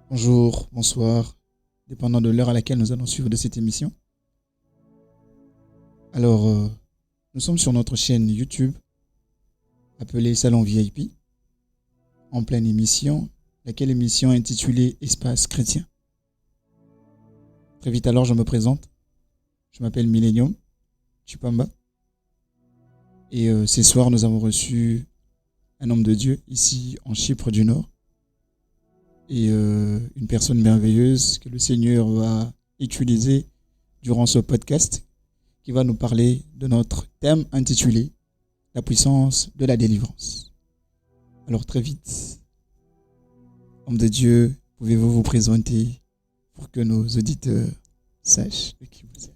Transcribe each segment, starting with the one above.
Bonjour, bonsoir, dépendant de l'heure à laquelle nous allons suivre de cette émission. Alors, nous sommes sur notre chaîne YouTube appelée Salon VIP, en pleine émission, laquelle émission est intitulée Espace chrétien. Très vite alors, je me présente. Je m'appelle Millennium Chupamba. Et ce soir, nous avons reçu un homme de Dieu ici en Chypre du Nord. Et une personne merveilleuse que le Seigneur va utiliser durant ce podcast qui va nous parler de notre thème intitulé La puissance de la délivrance. Alors très vite, homme de Dieu, pouvez-vous vous présenter pour que nos auditeurs sachent de qui vous êtes?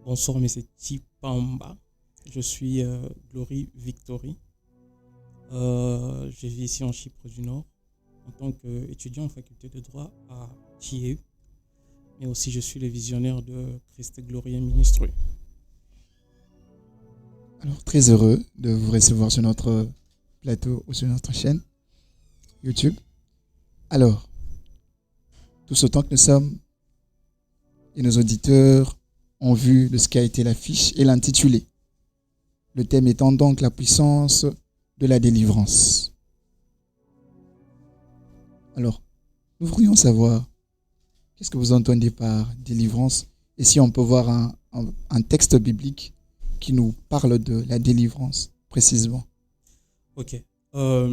Bonsoir, mais c'est Tipamba. Je suis Glory Victory. Je vis ici en Chypre du Nord en tant qu'étudiant en faculté de droit à TIEU. Mais aussi, je suis le visionnaire de Christ Glory Ministry. Alors très heureux de vous recevoir sur notre plateau ou sur notre chaîne YouTube. Alors, tout ce temps que nous sommes et nos auditeurs ont vu de ce qu'a été l'affiche et l'intitulé. Le thème étant donc la puissance de la délivrance. Alors, nous voudrions savoir qu'est-ce que vous entendez par délivrance et si on peut voir un texte biblique qui nous parle de la délivrance précisément. Ok. On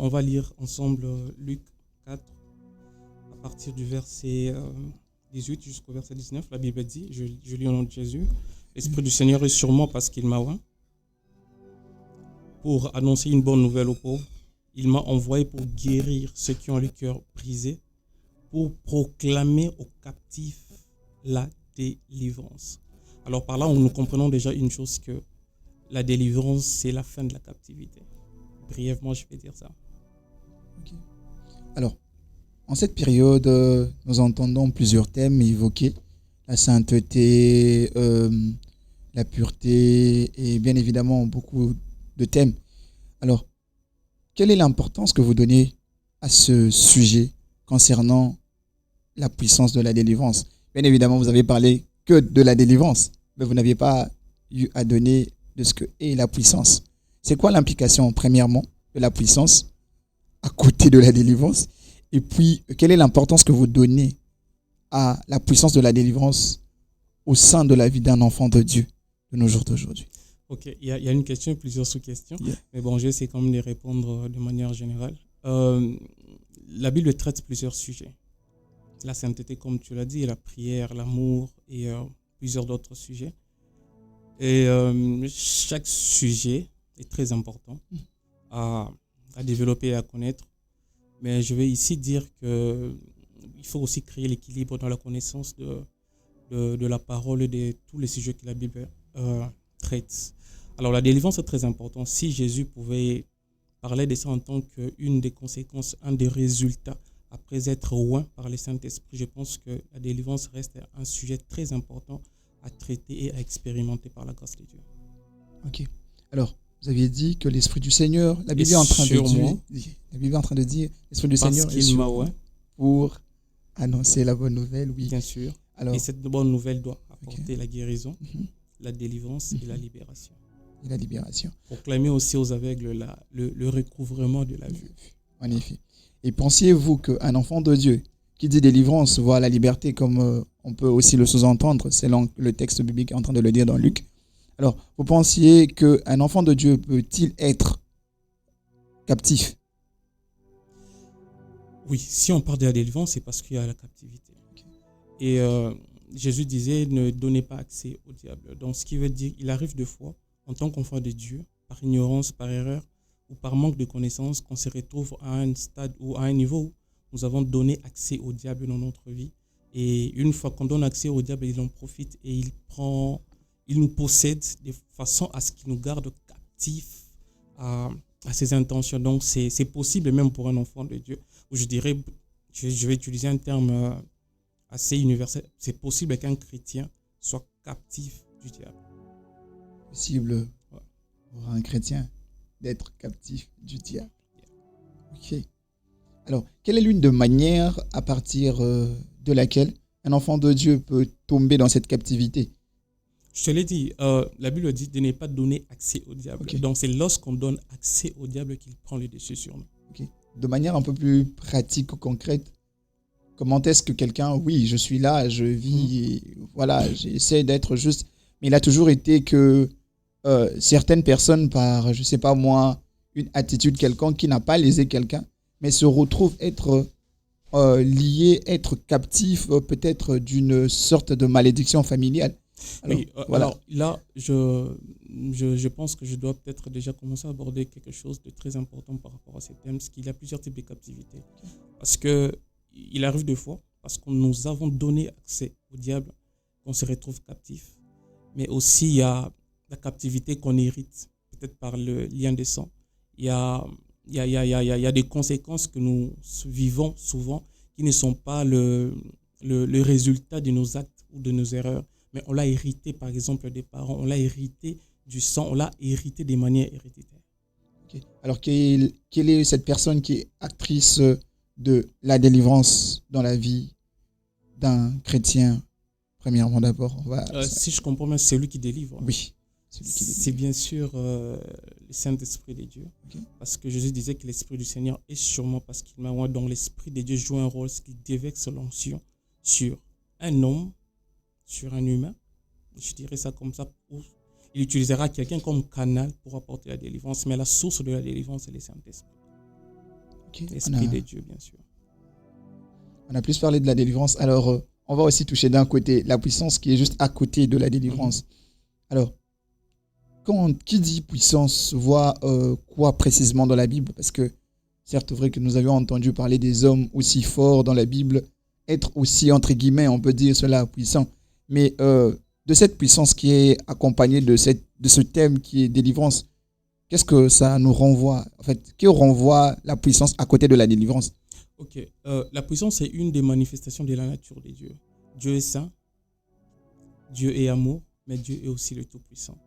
va lire ensemble Luc 4 à partir du verset 18 jusqu'au verset 19. La Bible dit, je lis au nom de Jésus, l'Esprit du Seigneur est sur moi parce qu'il m'a oint pour annoncer une bonne nouvelle aux pauvres. Il m'a envoyé pour guérir ceux qui ont le cœur brisé, pour proclamer aux captifs la délivrance. Alors par là, nous comprenons déjà une chose, que la délivrance, c'est la fin de la captivité. Brièvement, je vais dire ça. Okay. Alors, en cette période, nous entendons plusieurs thèmes évoqués. La sainteté, la pureté et bien évidemment beaucoup de thèmes. Alors, quelle est l'importance que vous donnez à ce sujet concernant la puissance de la délivrance? Bien évidemment, vous avez parlé que de la délivrance, mais vous n'aviez pas eu à donner de ce que est la puissance. C'est quoi l'implication, premièrement, de la puissance à côté de la délivrance? Et puis, quelle est l'importance que vous donnez à la puissance de la délivrance au sein de la vie d'un enfant de Dieu de nos jours d'aujourd'hui? Ok, il y a une question et plusieurs sous-questions. Yeah. Mais bon, je vais essayer quand même de répondre de manière générale. La Bible traite plusieurs sujets. La sainteté, comme tu l'as dit, la prière, l'amour et plusieurs d'autres sujets. Et chaque sujet est très important à développer et à connaître. Mais je vais ici dire qu'il faut aussi créer l'équilibre dans la connaissance de la parole et de tous les sujets que la Bible traite. Alors la délivrance est très importante. Si Jésus pouvait parler de ça en tant qu'une des conséquences, un des résultats, après être oint par le Saint-Esprit, je pense que la délivrance reste un sujet très important à traiter et à expérimenter par la grâce de Dieu. Ok. Alors, vous aviez dit que l'Esprit du Seigneur, la Bible est en train de dire, l'Esprit du Seigneur est sur moi pour annoncer la bonne nouvelle, oui. Bien sûr. Alors, et cette bonne nouvelle doit apporter la guérison, la délivrance et la libération. Et la libération. Proclamer aussi aux aveugles le recouvrement de la vue. En effet. Et pensiez-vous qu'un enfant de Dieu qui dit délivrance voit la liberté, comme on peut aussi le sous-entendre selon le texte biblique est en train de le dire dans Luc? Alors, vous pensiez qu'un enfant de Dieu peut-il être captif? Oui, si on parle de la délivrance, c'est parce qu'il y a la captivité. Okay. Et Jésus disait, ne donnez pas accès au diable. Donc, ce qui veut dire, il arrive de fois, en tant qu'enfant de Dieu, par ignorance, par erreur, ou par manque de connaissances, qu'on se retrouve à un stade ou à un niveau où nous avons donné accès au diable dans notre vie. Et une fois qu'on donne accès au diable, il en profite et il nous possède de façon à ce qu'il nous garde captifs à ses intentions. Donc, c'est possible même pour un enfant de Dieu. Je dirais, je vais utiliser un terme assez universel, c'est possible qu'un chrétien soit captif du diable. Possible pour un chrétien d'être captif du diable. Ok. Alors, quelle est l'une des manières à partir de laquelle un enfant de Dieu peut tomber dans cette captivité? Je te l'ai dit, la Bible dit de ne pas donner accès au diable. Ok, Donc c'est lorsqu'on donne accès au diable qu'il prend le dessus sur nous. ok. De manière un peu plus pratique ou concrète, comment est-ce que quelqu'un, oui, je suis là, je Mhm. vis, et voilà, j'essaie d'être juste, mais il a toujours été que certaines personnes, par, je sais pas moi, une attitude quelconque qui n'a pas lésé quelqu'un, mais se retrouvent être liés, être captifs peut-être d'une sorte de malédiction familiale. Alors, Oui, voilà. alors là, je pense que je dois peut-être déjà commencer à aborder quelque chose de très important par rapport à ces thèmes, parce qu'il y a plusieurs types de captivité. Parce que il arrive des fois, parce que nous avons donné accès au diable, qu'on se retrouve captif. Mais aussi, il y a la captivité qu'on hérite, peut-être par le lien de sang. Il y a, il y a des conséquences que nous vivons souvent qui ne sont pas le résultat de nos actes ou de nos erreurs, mais on l'a hérité, par exemple, des parents, on l'a hérité du sang, on l'a hérité des manières héréditaires. Ok. Alors, quelle est cette personne qui est actrice de la délivrance dans la vie d'un chrétien? Premièrement, d'abord, Si je comprends bien, c'est lui qui délivre. oui, celui qui C'est délivre. bien sûr le Saint-Esprit de Dieu. Ok. Parce que Jésus disait que l'Esprit du Seigneur est sur moi parce qu'il m'a envoyé. Donc l'Esprit de Dieu joue un rôle, ce qui déverse l'onction sur un homme, sur un humain. Je dirais ça comme ça. Il utilisera quelqu'un comme canal pour apporter la délivrance. Mais la source de la délivrance, c'est le Saint-Esprit. Ok. L'Esprit de Dieu, bien sûr. On a plus parlé de la délivrance. Alors, on va aussi toucher d'un côté la puissance qui est juste à côté de la Mhm. délivrance. Alors, qui dit puissance voit quoi précisément dans la Bible? Parce que, certes, c'est vrai que nous avions entendu parler des hommes aussi forts dans la Bible, être aussi, entre guillemets, on peut dire cela, puissant. Mais de cette puissance qui est accompagnée de ce thème qui est délivrance, qu'est-ce que ça nous renvoie? En fait, qui renvoie la puissance à côté de la délivrance? Ok. La puissance est une des manifestations de la nature de Dieu. Dieu est saint, Dieu est amour, mais Dieu est aussi le Tout-Puissant.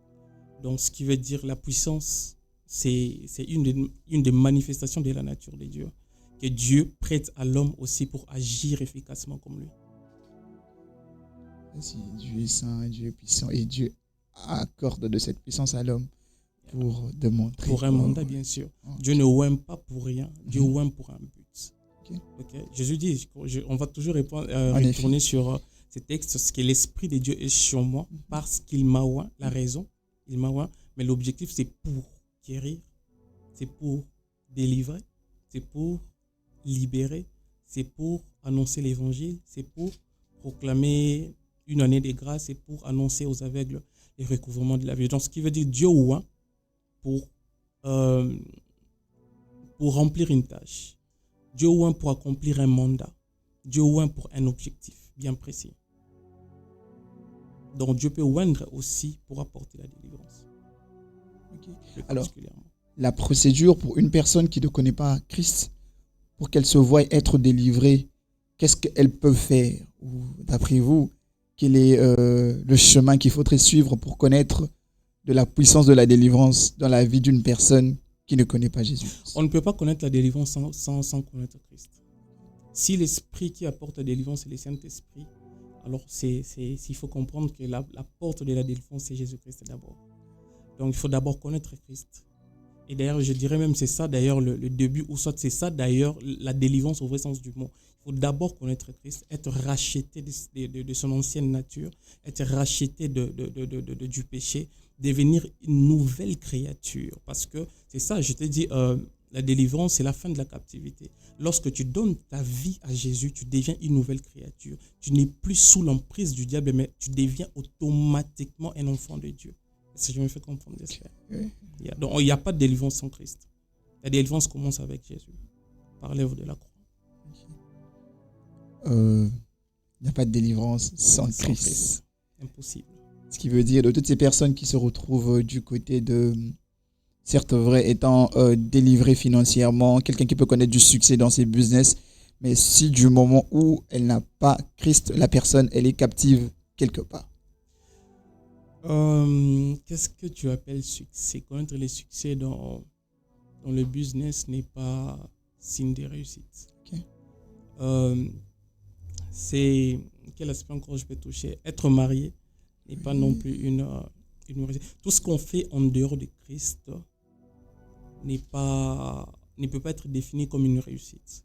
Donc, ce qui veut dire la puissance, c'est une des manifestations de la nature de Dieu, que Dieu prête à l'homme aussi pour agir efficacement comme lui. Si Dieu est saint, Dieu est puissant, et Dieu accorde de cette puissance à l'homme pour démontrer Pour un que... mandat, bien sûr. Dieu Ok. ne oint pas pour rien, Dieu Mhm. oint pour un but. Ok. Okay? Jésus dit, on va toujours En effet. retourner sur ces textes, ce que l'Esprit de Dieu est sur moi parce qu'il m'a oint, la raison, il m'a oint, mais l'objectif c'est pour guérir, c'est pour délivrer, c'est pour libérer, c'est pour annoncer l'évangile, c'est pour proclamer une année de grâce, c'est pour annoncer aux aveugles les recouvrements de la vie. Donc, ce qui veut dire Dieu oint pour, euh, pour remplir une tâche. Dieu oint pour accomplir un mandat. Dieu oint pour un objectif bien précis. Donc, Dieu peut oindre aussi pour apporter la délivrance, Ok. plus Alors, particulièrement. la procédure pour une personne qui ne connaît pas Christ, pour qu'elle se voie être délivrée, qu'est-ce qu'elle peut faire? Ou d'après vous, quel est le chemin qu'il faudrait suivre pour connaître de la puissance de la délivrance dans la vie d'une personne qui ne connaît pas Jésus? On ne peut pas connaître la délivrance sans connaître Christ. Si l'esprit qui apporte la délivrance est le Saint-Esprit, alors il faut comprendre que la porte de la délivrance, c'est Jésus-Christ d'abord. Donc il faut d'abord connaître Christ. Et d'ailleurs, je dirais même c'est ça d'ailleurs le début, ou soit c'est ça d'ailleurs la délivrance au vrai sens du mot. Il faut d'abord connaître Christ, être racheté de son ancienne nature, être racheté du péché, devenir une nouvelle créature. Parce que c'est ça, je t'ai dit, la délivrance, c'est la fin de la captivité. Lorsque tu donnes ta vie à Jésus, tu deviens une nouvelle créature. Tu n'es plus sous l'emprise du diable, mais tu deviens automatiquement un enfant de Dieu. Est-ce que je me fais comprendre, j'espère? Oui. Donc, il n'y a pas de délivrance sans Christ. La délivrance commence avec Jésus, par l'œuvre de la croix. Il n'y a pas de délivrance sans Sans Christ. Christ, impossible. Ce qui veut dire de toutes ces personnes qui se retrouvent du côté de, certes vrai, étant délivrées financièrement, quelqu'un qui peut connaître du succès dans ses business, mais si du moment où elle n'a pas Christ, la personne, elle est captive quelque part. Qu'est-ce que tu appelles succès? Connaître les succès dans le business n'est pas signe de réussite. Ok. Euh, c'est quel aspect encore je peux toucher? Être marié n'est pas non plus une réussite. Tout ce qu'on fait en dehors de Christ ne peut pas être défini comme une réussite.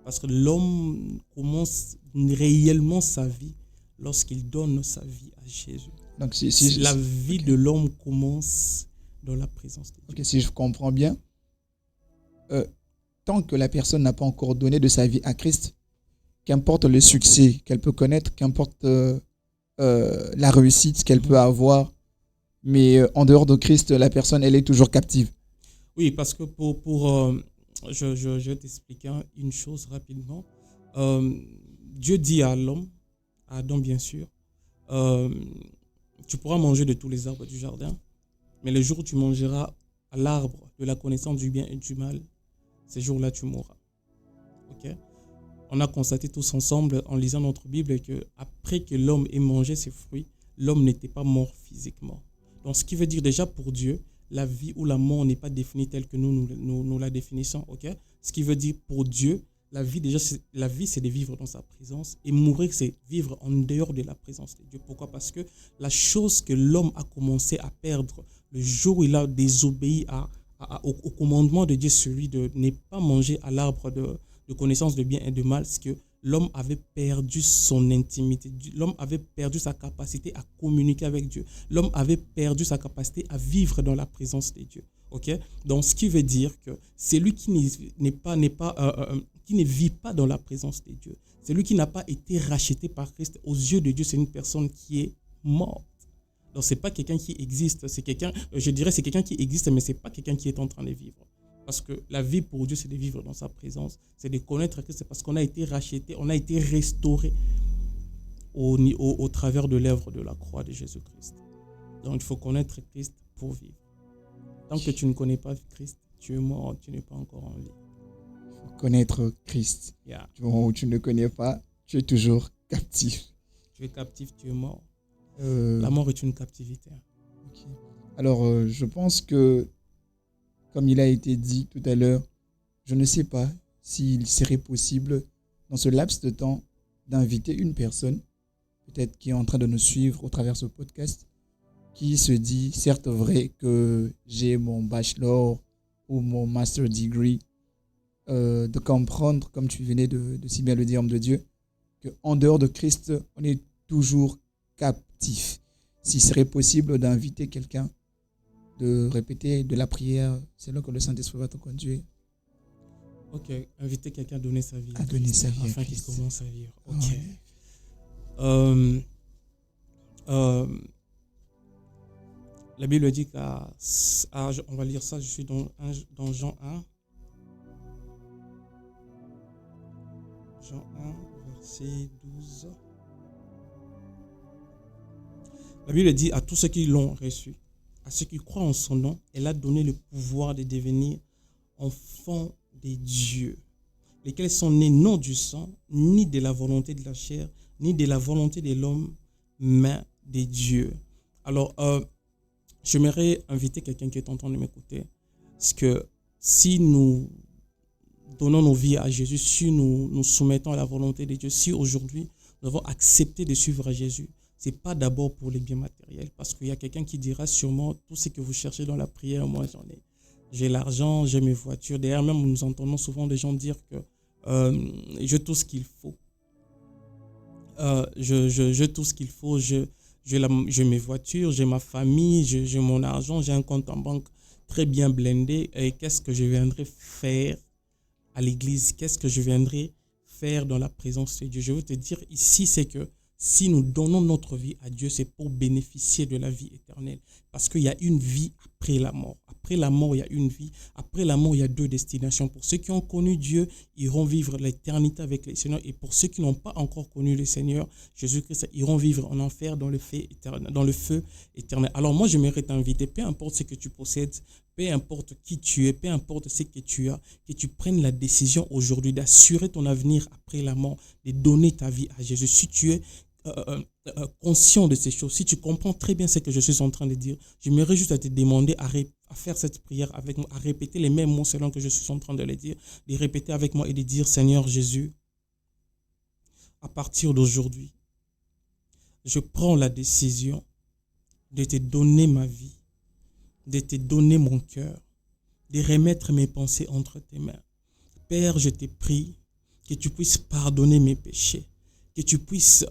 Parce que l'homme commence réellement sa vie lorsqu'il donne sa vie à Jésus. Donc, La vie de l'homme commence dans la présence de Dieu. ok, si je comprends bien, tant que la personne n'a pas encore donné de sa vie à Christ, qu'importe le succès qu'elle peut connaître, qu'importe la réussite qu'elle peut avoir, mais en dehors de Christ, la personne, elle est toujours captive. Oui, parce que je vais t'expliquer une chose rapidement. Dieu dit à l'homme, à Adam bien sûr, tu pourras manger de tous les arbres du jardin, mais le jour où tu mangeras à l'arbre de la connaissance du bien et du mal, ce jour-là tu mourras. Ok? On a constaté tous ensemble en lisant notre Bible que après que l'homme ait mangé ses fruits, l'homme n'était pas mort physiquement. Donc ce qui veut dire déjà pour Dieu, la vie ou la mort n'est pas définie telle que nous la définissons. Ok? Ce qui veut dire pour Dieu, la vie c'est de vivre dans sa présence, et mourir c'est vivre en dehors de la présence de Dieu. Pourquoi? Parce que la chose que l'homme a commencé à perdre le jour où il a désobéi au commandement de Dieu, celui de ne pas manger à l'arbre de connaissance de bien et de mal, c'est que l'homme avait perdu son intimité. L'homme avait perdu sa capacité à communiquer avec Dieu. L'homme avait perdu sa capacité à vivre dans la présence de Dieu. Ok? Donc, ce qui veut dire que celui qui qui ne vit pas dans la présence de Dieu, celui qui n'a pas été racheté par Christ, aux yeux de Dieu, c'est une personne qui est morte. Donc, ce n'est pas quelqu'un qui existe. C'est quelqu'un qui existe, mais ce n'est pas quelqu'un qui est en train de vivre. Parce que la vie pour Dieu, c'est de vivre dans sa présence, c'est de connaître Christ, c'est parce qu'on a été racheté, on a été restauré au travers de l'œuvre de la croix de Jésus-Christ. Donc, il faut connaître Christ pour vivre. Tant que tu ne connais pas Christ, tu es mort, tu n'es pas encore en vie. Il faut connaître Christ. Yeah. Du moment où tu ne le connais pas, tu es toujours captif. Tu es captif, tu es mort. La mort est une captivité. Okay. Alors, je pense que, comme il a été dit tout à l'heure, je ne sais pas s'il serait possible, dans ce laps de temps, d'inviter une personne, peut-être qui est en train de nous suivre au travers de ce podcast, qui se dit, certes vrai que j'ai mon bachelor ou mon master degree, de comprendre, comme tu venais de si bien le dire, homme de Dieu, qu'en dehors de Christ, on est toujours captif. S'il serait possible d'inviter quelqu'un, de répéter de la prière, c'est là que le Saint-Esprit va te conduire. Ok, inviter quelqu'un à donner sa vie à donner sa vie afin qu'il commence à vivre. Ok. Ouais. La Bible dit on va lire ça, je suis dans Jean 1. Jean 1, verset 12. La Bible dit à tous ceux qui l'ont reçu, à ceux qui croient en son nom, elle a donné le pouvoir de devenir enfants de Dieu, lesquels sont nés non du sang, ni de la volonté de la chair, ni de la volonté de l'homme, mais de Dieu. Alors, j'aimerais inviter quelqu'un qui est en train de m'écouter, parce que si nous donnons nos vies à Jésus, si nous nous soumettons à la volonté de Dieu, si aujourd'hui nous avons accepté de suivre Jésus, ce n'est pas d'abord pour les biens matériels, parce qu'il y a quelqu'un qui dira sûrement tout ce que vous cherchez dans la prière, moi j'en ai. J'ai l'argent, j'ai mes voitures. D'ailleurs, même nous entendons souvent des gens dire que j'ai tout ce qu'il faut. J'ai tout ce qu'il faut, j'ai mes voitures, j'ai ma famille, j'ai mon argent, j'ai un compte en banque très bien blindé. Et qu'est-ce que je viendrai faire à l'église? Qu'est-ce que je viendrai faire dans la présence de Dieu? Je veux te dire ici, c'est que si nous donnons notre vie à Dieu, c'est pour bénéficier de la vie éternelle. Parce qu'il y a une vie après la mort. Après la mort, il y a une vie. Après la mort, il y a deux destinations. Pour ceux qui ont connu Dieu, ils iront vivre l'éternité avec le Seigneur. Et pour ceux qui n'ont pas encore connu le Seigneur, Jésus-Christ, ils iront vivre en enfer dans le feu éternel. Alors moi, j'aimerais t'inviter, peu importe ce que tu possèdes, peu importe qui tu es, peu importe ce que tu as, que tu prennes la décision aujourd'hui d'assurer ton avenir après la mort, de donner ta vie à Jésus. Si tu es conscient de ces choses, si tu comprends très bien ce que je suis en train de dire, j'aimerais juste te demander à à faire cette prière avec moi, à répéter les mêmes mots selon que je suis en train de les dire, de les répéter avec moi et de dire, Seigneur Jésus, à partir d'aujourd'hui, je prends la décision de te donner ma vie, de te donner mon cœur, de remettre mes pensées entre tes mains. Père, je te prie que tu puisses pardonner mes péchés, que tu puisses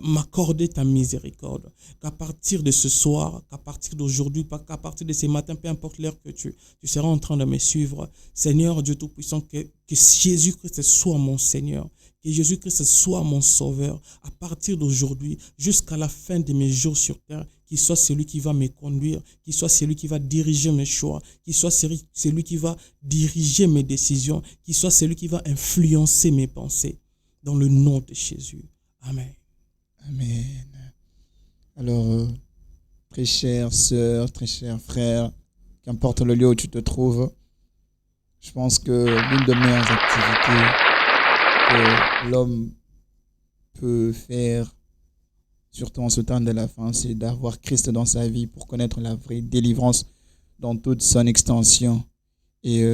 m'accorder ta miséricorde, qu'à partir de ce soir, qu'à partir d'aujourd'hui, qu'à partir de ce matin, peu importe l'heure que tu seras en train de me suivre, Seigneur Dieu Tout-Puissant, que Jésus-Christ soit mon Seigneur, que Jésus-Christ soit mon Sauveur, à partir d'aujourd'hui, jusqu'à la fin de mes jours sur terre, qu'il soit celui qui va me conduire, qu'il soit celui qui va diriger mes choix, qu'il soit celui qui va diriger mes décisions, qu'il soit celui qui va influencer mes pensées. Dans le nom de Jésus. Amen. Amen. Alors, très chère sœur, très cher frère, qu'importe le lieu où tu te trouves, je pense que l'une des meilleures activités que l'homme peut faire, surtout en ce temps de la fin, c'est d'avoir Christ dans sa vie pour connaître la vraie délivrance dans toute son extension et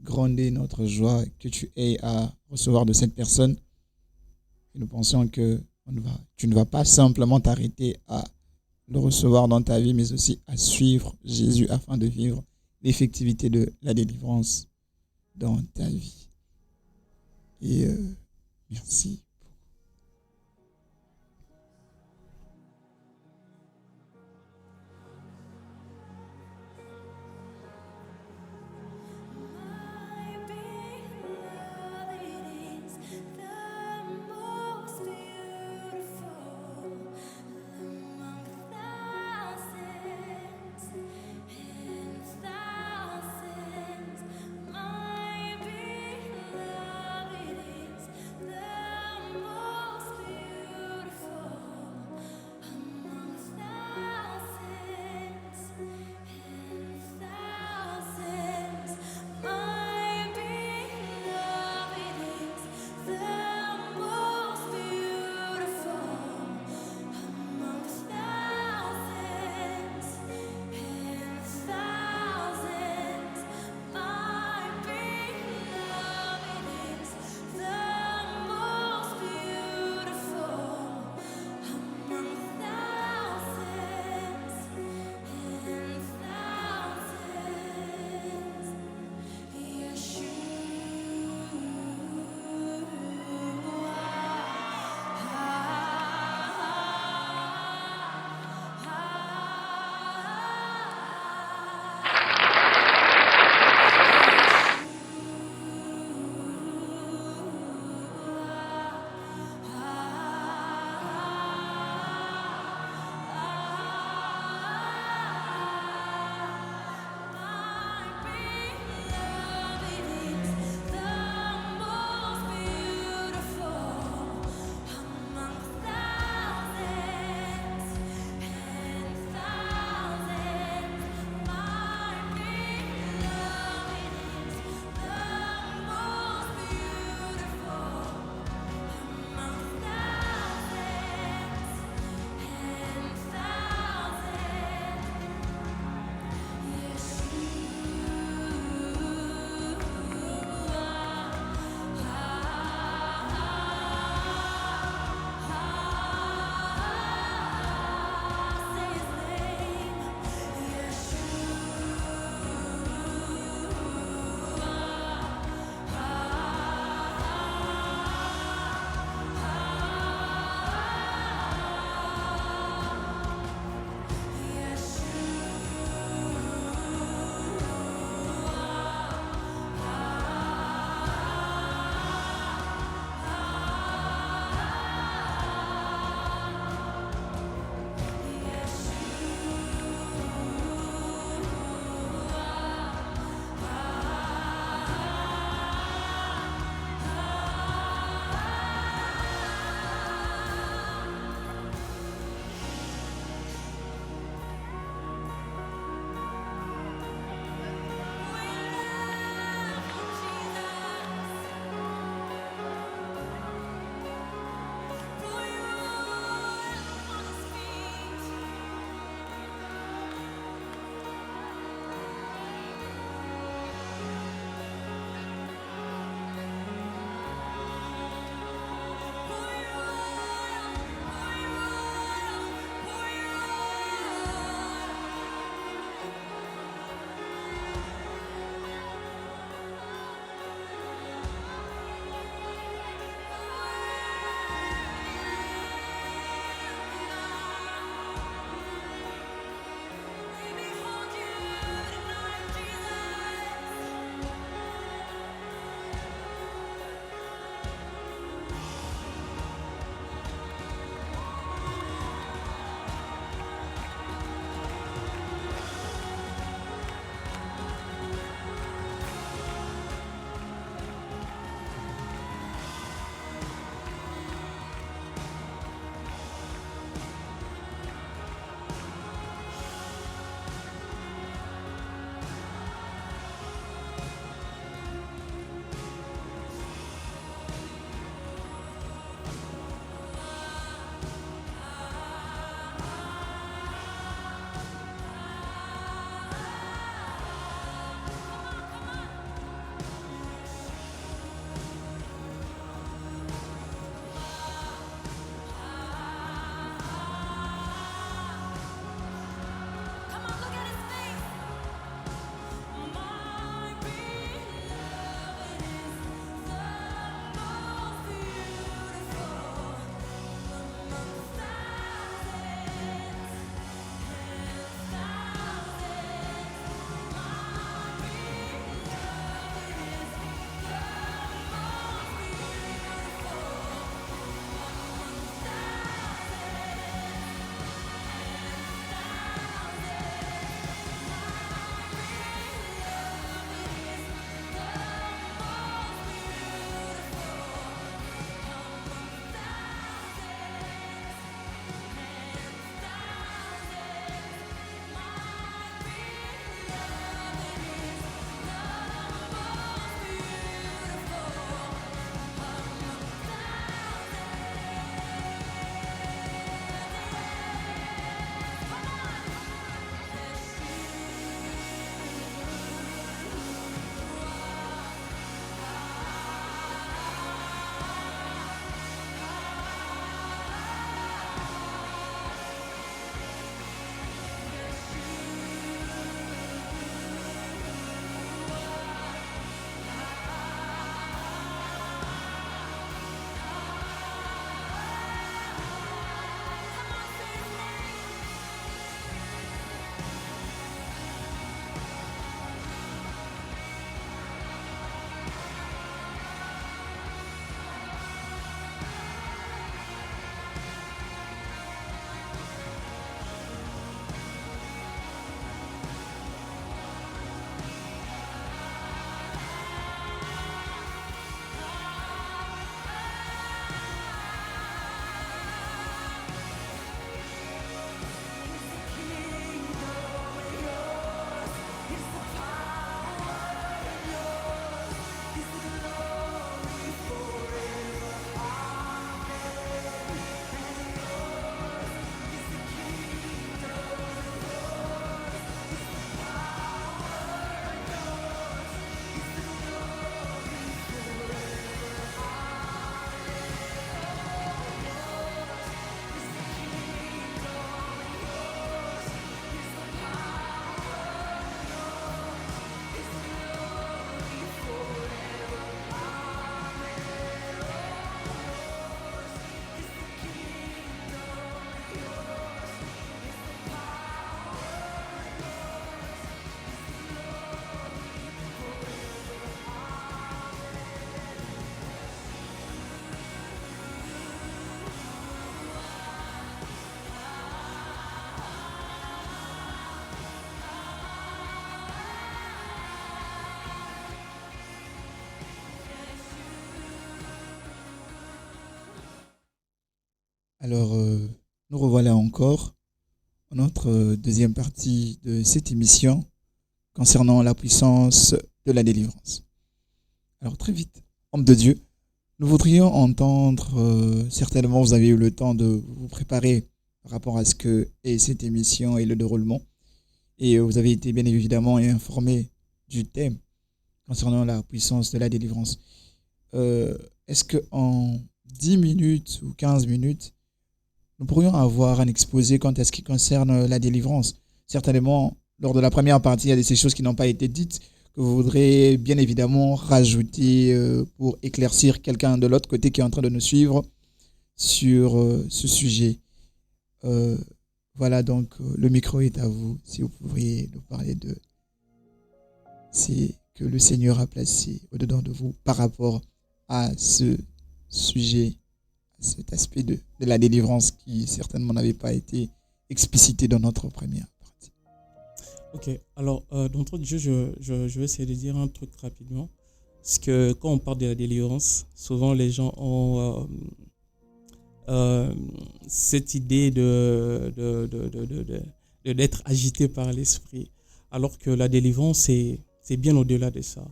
grandir notre joie que tu aies à recevoir de cette personne. Et nous pensons que tu ne vas pas simplement t'arrêter à le recevoir dans ta vie, mais aussi à suivre Jésus afin de vivre l'effectivité de la délivrance dans ta vie. Et merci. Alors, nous revoilà encore dans notre deuxième partie de cette émission concernant la puissance de la délivrance. Alors, très vite, homme de Dieu, nous voudrions entendre, certainement vous avez eu le temps de vous préparer par rapport à ce que est cette émission et le déroulement. Et vous avez été bien évidemment informé du thème concernant la puissance de la délivrance. Est-ce qu'en 10 minutes ou 15 minutes, nous pourrions avoir un exposé quant à ce qui concerne la délivrance? Certainement, lors de la première partie, il y a ces choses qui n'ont pas été dites, que vous voudrez bien évidemment rajouter pour éclaircir quelqu'un de l'autre côté qui est en train de nous suivre sur ce sujet. Euh, voilà, donc le micro est à vous, si vous pourriez nous parler de ce que le Seigneur a placé au-dedans de vous par rapport à ce sujet, à cet aspect de la délivrance qui certainement n'avait pas été explicité dans notre première partie. Ok, alors d'entrée de jeu, je vais essayer de dire un truc rapidement. Parce que quand on parle de la délivrance, souvent les gens ont cette idée d'être agité par l'esprit. Alors que la délivrance, c'est bien au-delà de ça.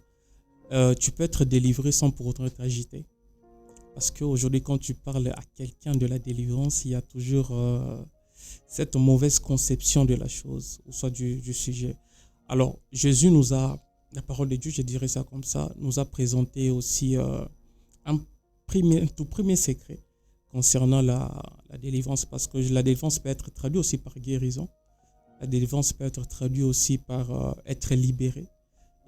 Tu peux être délivré sans pour autant être agité. Parce qu'aujourd'hui, quand tu parles à quelqu'un de la délivrance, il y a toujours cette mauvaise conception de la chose, ou soit du sujet. Alors, Jésus nous a, la parole de Dieu, je dirais ça comme ça, nous a présenté aussi un tout premier secret concernant la délivrance, parce que la délivrance peut être traduite aussi par guérison. La délivrance peut être traduite aussi par être libéré.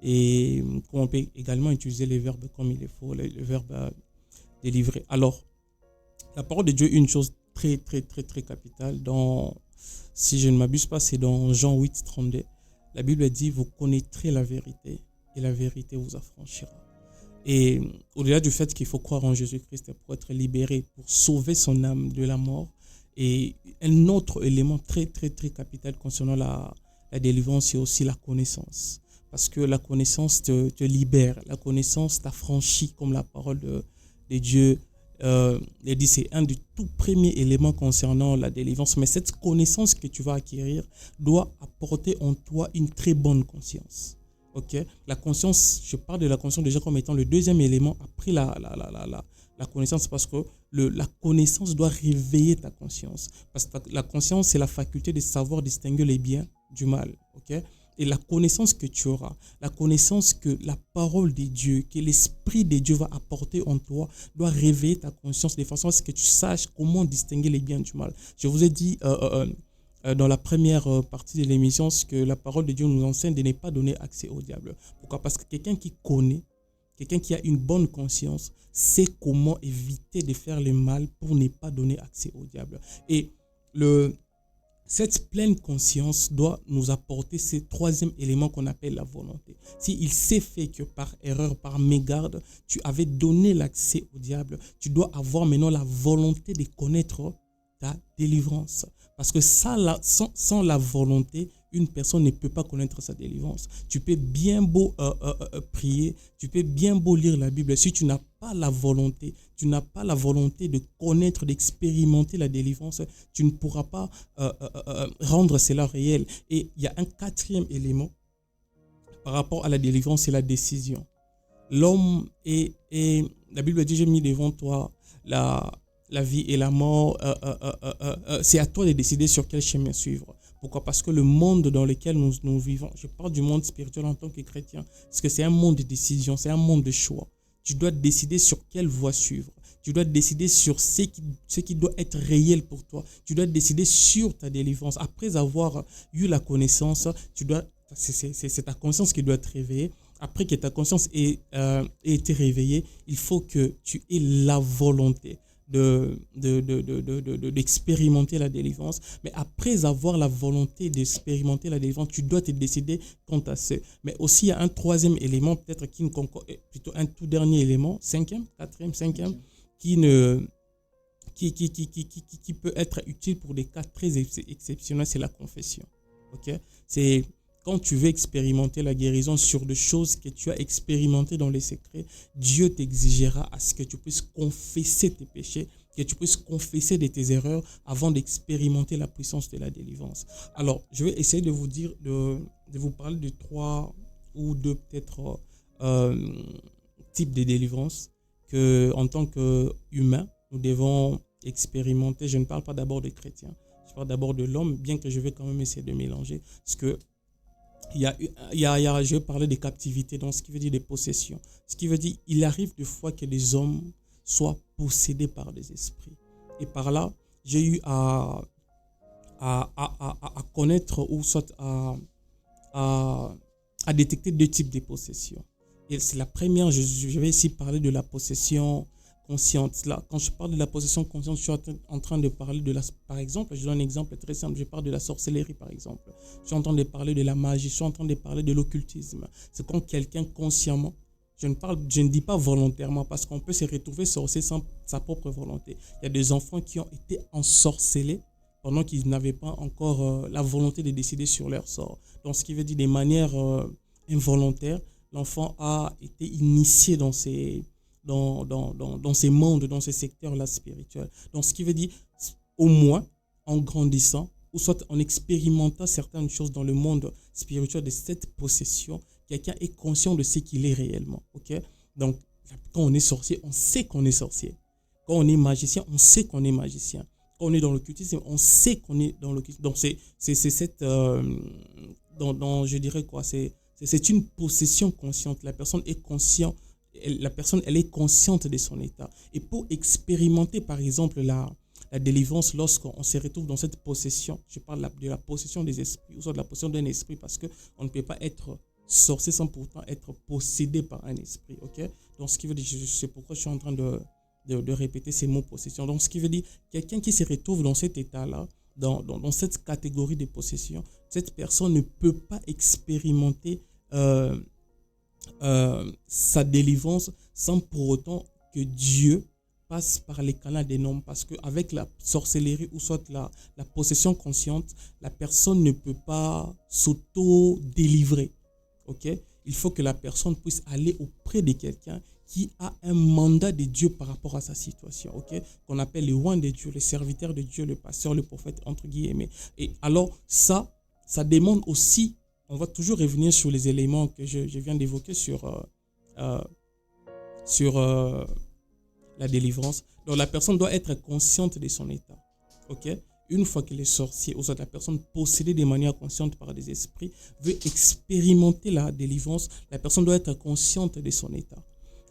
Et on peut également utiliser les verbes comme il faut, le verbe délivrer. Alors, la parole de Dieu est une chose très, très, très, très capitale. Si je ne m'abuse pas, c'est dans Jean 8, 32. La Bible dit, vous connaîtrez la vérité et la vérité vous affranchira. Et au-delà du fait qu'il faut croire en Jésus-Christ pour être libéré, pour sauver son âme de la mort, et un autre élément très, très, très capital concernant la délivrance, c'est aussi la connaissance. Parce que la connaissance te libère, la connaissance t'affranchit, comme la parole de Dieu dit, c'est un des tout premiers éléments concernant la délivrance. Mais cette connaissance que tu vas acquérir doit apporter en toi une très bonne conscience. Ok, la conscience, je parle de la conscience déjà comme étant le deuxième élément après la connaissance, parce que la connaissance doit réveiller ta conscience. Parce que la conscience, c'est la faculté de savoir distinguer les biens du mal. Ok, et la connaissance que tu auras, la connaissance que la parole de Dieu, que l'Esprit de Dieu va apporter en toi, doit réveiller ta conscience de façon à ce que tu saches comment distinguer les biens du mal. Je vous ai dit dans la première partie de l'émission que la parole de Dieu nous enseigne de ne pas donner accès au diable. Pourquoi? Parce que quelqu'un qui connaît, quelqu'un qui a une bonne conscience, sait comment éviter de faire le mal pour ne pas donner accès au diable. Et cette pleine conscience doit nous apporter ce troisième élément qu'on appelle la volonté. S'il s'est fait que par erreur, par mégarde, tu avais donné l'accès au diable, tu dois avoir maintenant la volonté de connaître ta délivrance. Parce que sans la volonté, une personne ne peut pas connaître sa délivrance. Tu peux bien beau prier, tu peux bien beau lire la Bible. Si tu n'as pas la volonté, de connaître, d'expérimenter la délivrance, tu ne pourras pas rendre cela réel. Et il y a un quatrième élément par rapport à la délivrance, c'est la décision. L'homme la Bible dit, j'ai mis devant toi la vie et la mort, c'est à toi de décider sur quel chemin suivre. Pourquoi? Parce que le monde dans lequel nous vivons, je parle du monde spirituel en tant que chrétien, parce que c'est un monde de décision, c'est un monde de choix. Tu dois décider sur quelle voie suivre. Tu dois décider sur ce qui doit être réel pour toi. Tu dois décider sur ta délivrance. Après avoir eu la connaissance, c'est ta conscience qui doit être réveillée. Après que ta conscience ait été réveillée, il faut que tu aies la volonté d'expérimenter la délivrance. Mais après avoir la volonté d'expérimenter la délivrance, tu dois te décider quant à ce. Mais aussi, il y a un troisième élément, peut-être plutôt un tout dernier élément, quatrième, cinquième, qui peut être utile pour des cas très exceptionnels, c'est la confession. Okay? C'est quand tu veux expérimenter la guérison sur des choses que tu as expérimentées dans les secrets, Dieu t'exigera à ce que tu puisses confesser tes péchés que tu puisses confesser de tes erreurs avant d'expérimenter la puissance de la délivrance. Alors, je vais essayer de vous dire, de vous parler de 3 ou 2 peut-être types de délivrance que, en tant qu'humains, nous devons expérimenter. Je ne parle pas d'abord des chrétiens, je parle d'abord de l'homme, bien que je vais quand même essayer de mélanger, parce que je vais parler des captivités, donc ce qui veut dire des possessions. Ce qui veut dire, il arrive des fois que les hommes soient possédés par des esprits. Et par là, j'ai eu à connaître ou soit à détecter 2 types de possessions. Et c'est la première, je vais ici parler de la possession consciente. Là, quand je parle de la possession consciente, je suis en train de parler par exemple, je donne un exemple très simple, je parle de la sorcellerie par exemple. Je suis en train de parler de la magie, je suis en train de parler de l'occultisme. C'est quand quelqu'un consciemment, je ne dis pas volontairement, parce qu'on peut se retrouver sorcier sans sa propre volonté. Il y a des enfants qui ont été ensorcelés pendant qu'ils n'avaient pas encore la volonté de décider sur leur sort. Donc, ce qui veut dire de manière involontaire, l'enfant a été initié dans ces mondes, dans ces secteurs-là spirituels. Donc, ce qui veut dire, au moins, en grandissant, ou soit en expérimentant certaines choses dans le monde spirituel de cette possession, quelqu'un est conscient de ce qu'il est réellement. Okay? Donc, quand on est sorcier, on sait qu'on est sorcier. Quand on est magicien, on sait qu'on est magicien. Quand on est dans l'occultisme, on sait qu'on est dans l'occultisme. Donc, c'est cette... je dirais quoi, c'est une possession consciente. La personne est consciente. Elle est consciente de son état. Et pour expérimenter, par exemple, la délivrance, lorsqu'on se retrouve dans cette possession, je parle de la possession des esprits, ou soit de la possession d'un esprit, parce qu'on ne peut pas être sorcier sans pourtant être possédé par un esprit. Okay? Donc, ce qui veut dire, c'est pourquoi je suis en train de répéter ces mots possession. Donc, ce qui veut dire, quelqu'un qui se retrouve dans cet état-là, dans cette catégorie de possession, cette personne ne peut pas expérimenter sa délivrance sans pour autant que Dieu passe par les canaux des hommes, parce qu'avec la sorcellerie ou soit la possession consciente, la personne ne peut pas s'auto-délivrer. Okay? Il faut que la personne puisse aller auprès de quelqu'un qui a un mandat de Dieu par rapport à sa situation, okay? Qu'on appelle les oins de Dieu, les serviteurs de Dieu, le pasteur, le prophète, entre guillemets. Et alors, ça demande aussi, on va toujours revenir sur les éléments que je viens d'évoquer sur la délivrance. Donc, la personne doit être consciente de son état. Okay? Une fois que les sorciers, ou soit la personne possédée de manière consciente par des esprits, veut expérimenter la délivrance, la personne doit être consciente de son état.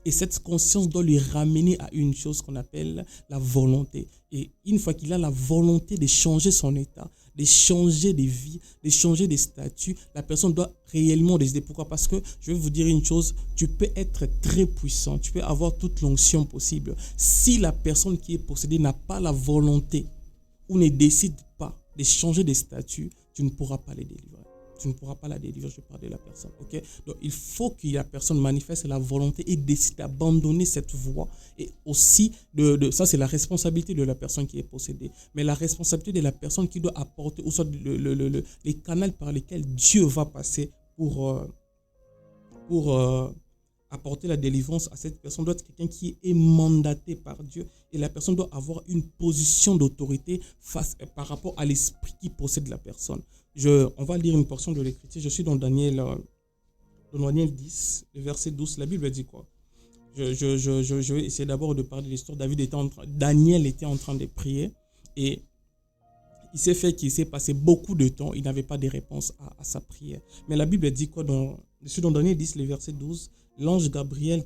Et cette conscience doit lui ramener à une chose qu'on appelle la volonté. Et une fois qu'il a la volonté de changer son état, de changer de vie, de changer de statut, la personne doit réellement décider. Pourquoi? Parce que je vais vous dire une chose, tu peux être très puissant, tu peux avoir toute l'onction possible. Si la personne qui est possédée n'a pas la volonté ou ne décide pas de changer de statut, tu ne pourras pas les délivrer. Tu ne pourras pas la délivrer, je parle de la personne. Okay? Donc, il faut que la personne manifeste la volonté et décide d'abandonner cette voie. Et aussi, ça, c'est la responsabilité de la personne qui est possédée. Mais la responsabilité de la personne qui doit apporter, ou soit les canaux par lesquels Dieu va passer pour apporter la délivrance à cette personne, doit être quelqu'un qui est mandaté par Dieu. Et la personne doit avoir une position d'autorité par rapport à l'esprit qui possède la personne. On va lire une portion de l'Écriture. Je suis dans Daniel 10, le verset 12. La Bible dit quoi? Je vais essayer d'abord de parler de l'histoire. Daniel était en train de prier et il s'est fait qu'il s'est passé beaucoup de temps. Il n'avait pas de réponse à sa prière. Mais la Bible dit quoi? Je suis dans Daniel 10, le verset 12. L'ange Gabriel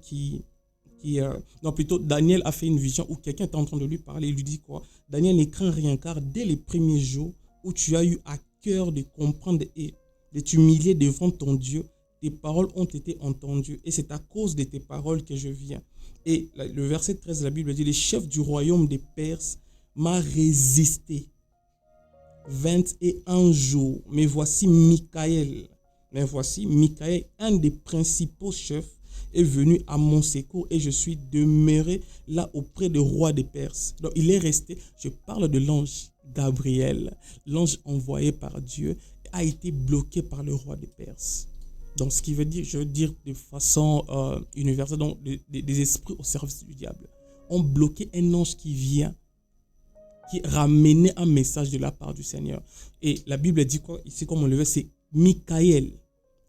Daniel a fait une vision où quelqu'un était en train de lui parler. Il lui dit quoi? Daniel, ne crains rien, car dès les premiers jours où tu as eu à cœur de comprendre et de t'humilier devant ton Dieu, tes paroles ont été entendues et c'est à cause de tes paroles que je viens. Et le verset 13 de la Bible dit, le chef du royaume des Perses m'a résisté 21 jours. Mais voici Michaël, un des principaux chefs, est venu à mon secours et je suis demeuré là auprès du roi des Perses. Donc il est resté, je parle de l'ange Gabriel, l'ange envoyé par Dieu, a été bloqué par le roi des Perses. Donc ce qui veut dire, je veux dire de façon universelle, donc des esprits au service du diable ont bloqué un ange qui vient qui ramenait un message de la part du Seigneur. Et la Bible dit quoi ici, comme on le veut, c'est Michael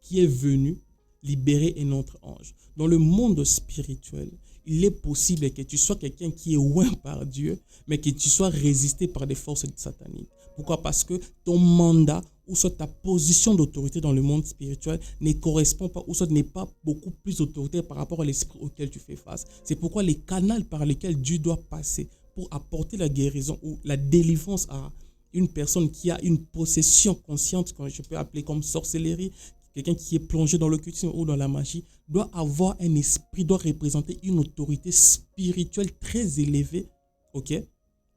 qui est venu libérer un autre ange. Dans le monde spirituel, il est possible que tu sois quelqu'un qui est oint par Dieu, mais que tu sois résisté par des forces sataniques. Pourquoi? Parce que ton mandat ou soit ta position d'autorité dans le monde spirituel ne correspond pas, ou soit n'est pas beaucoup plus autoritaire par rapport à l'esprit auquel tu fais face. C'est pourquoi les canaux par lesquels Dieu doit passer pour apporter la guérison ou la délivrance à une personne qui a une possession consciente, que je peux appeler comme sorcellerie, quelqu'un qui est plongé dans l'occultisme ou dans la magie, doit avoir un esprit, doit représenter une autorité spirituelle très élevée, ok,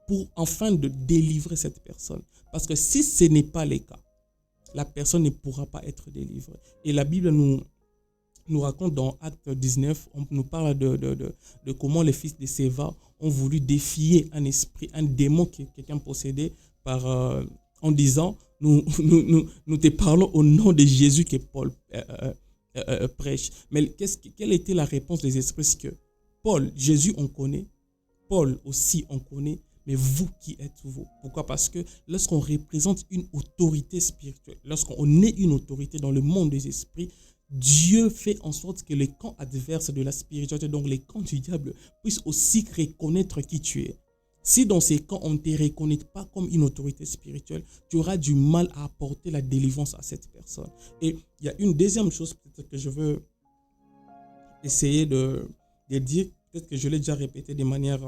pour enfin de délivrer cette personne. Parce que si ce n'est pas le cas, la personne ne pourra pas être délivrée. Et la Bible nous raconte dans Acte 19, on nous parle de comment les fils de Séva ont voulu défier un esprit, un démon que quelqu'un possédait en disant nous te parlons au nom de Jésus que Paul prêche. Mais quelle était la réponse des esprits? C'est que Paul, Jésus on connaît, Paul aussi on connaît, mais vous, qui êtes-vous? Pourquoi? Parce que lorsqu'on représente une autorité spirituelle, lorsqu'on est une autorité dans le monde des esprits, Dieu fait en sorte que les camps adverses de la spiritualité, donc les camps du diable, puissent aussi reconnaître qui tu es. Si dans ces camps, on ne te reconnaît pas comme une autorité spirituelle, tu auras du mal à apporter la délivrance à cette personne. Et il y a une deuxième chose peut-être que je veux essayer de dire, peut-être que je l'ai déjà répété de manière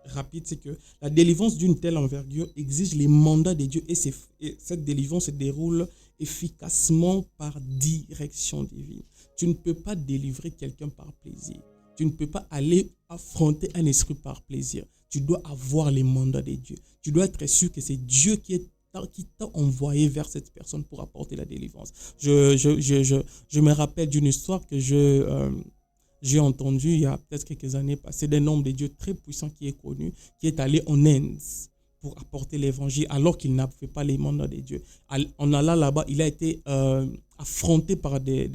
rapide, c'est que la délivrance d'une telle envergure exige les mandats de Dieu et cette délivrance se déroule efficacement par direction divine. Tu ne peux pas délivrer quelqu'un par plaisir. Tu ne peux pas aller affronter un esprit par plaisir. Tu dois avoir les mandats de Dieu. Tu dois être sûr que c'est Dieu qui t'a envoyé vers cette personne pour apporter la délivrance. Je me rappelle d'une histoire que j'ai entendue il y a peut-être quelques années passées d'un homme de Dieu très puissant qui est connu, qui est allé en Inde pour apporter l'évangile alors qu'il n'avait pas les mandats de Dieu. En allant là-bas, il a été affronté par des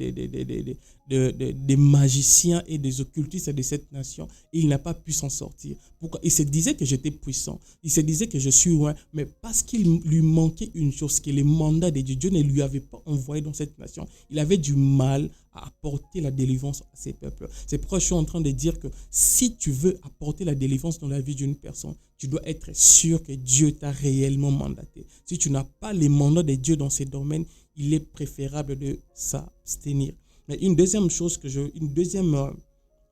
magiciens et des occultistes de cette nation et il n'a pas pu s'en sortir. Pourquoi? Il se disait que j'étais puissant, il se disait que je suis loin, mais parce qu'il lui manquait une chose, que les mandats de Dieu, Dieu ne lui avait pas envoyé dans cette nation. Il avait du mal à apporter la délivrance à ces peuples. C'est pourquoi je suis en train de dire que si tu veux apporter la délivrance dans la vie d'une personne, tu dois être sûr que Dieu t'a réellement mandaté. Si tu n'as pas les mandats de Dieu dans ces domaines, il est préférable de s'abstenir. Mais une deuxième chose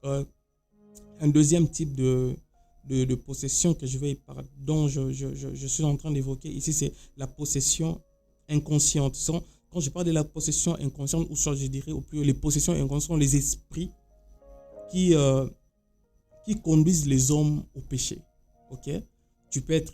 un deuxième type de possession dont je suis en train d'évoquer ici, c'est la possession inconsciente. Quand je parle de la possession inconsciente, ou soit je dirais au plus les possessions inconscientes sont les esprits qui conduisent les hommes au péché. Ok?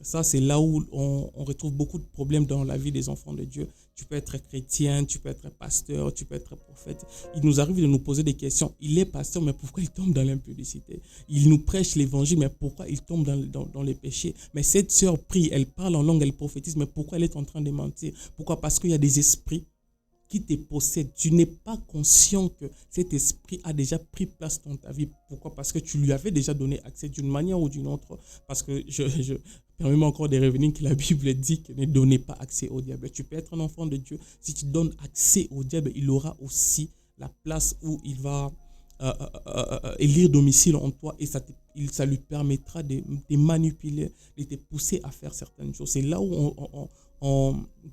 Ça c'est là où on retrouve beaucoup de problèmes dans la vie des enfants de Dieu. Tu peux être chrétien, tu peux être pasteur, tu peux être prophète. Il nous arrive de nous poser des questions. Il est pasteur, mais pourquoi il tombe dans l'impudicité? Il nous prêche l'évangile, mais pourquoi il tombe dans les péchés? Mais cette sœur prie, elle parle en langue, elle prophétise, mais pourquoi elle est en train de mentir? Pourquoi? Parce qu'il y a des esprits qui te possède. Tu n'es pas conscient que cet esprit a déjà pris place dans ta vie. Pourquoi? Parce que tu lui avais déjà donné accès d'une manière ou d'une autre. Parce que permets-moi encore de revenir que la Bible dit que ne donnez pas accès au diable. Tu peux être un enfant de Dieu. Si tu donnes accès au diable, il aura aussi la place où il va élire domicile en toi et ça lui permettra de manipuler, de te pousser à faire certaines choses. C'est là où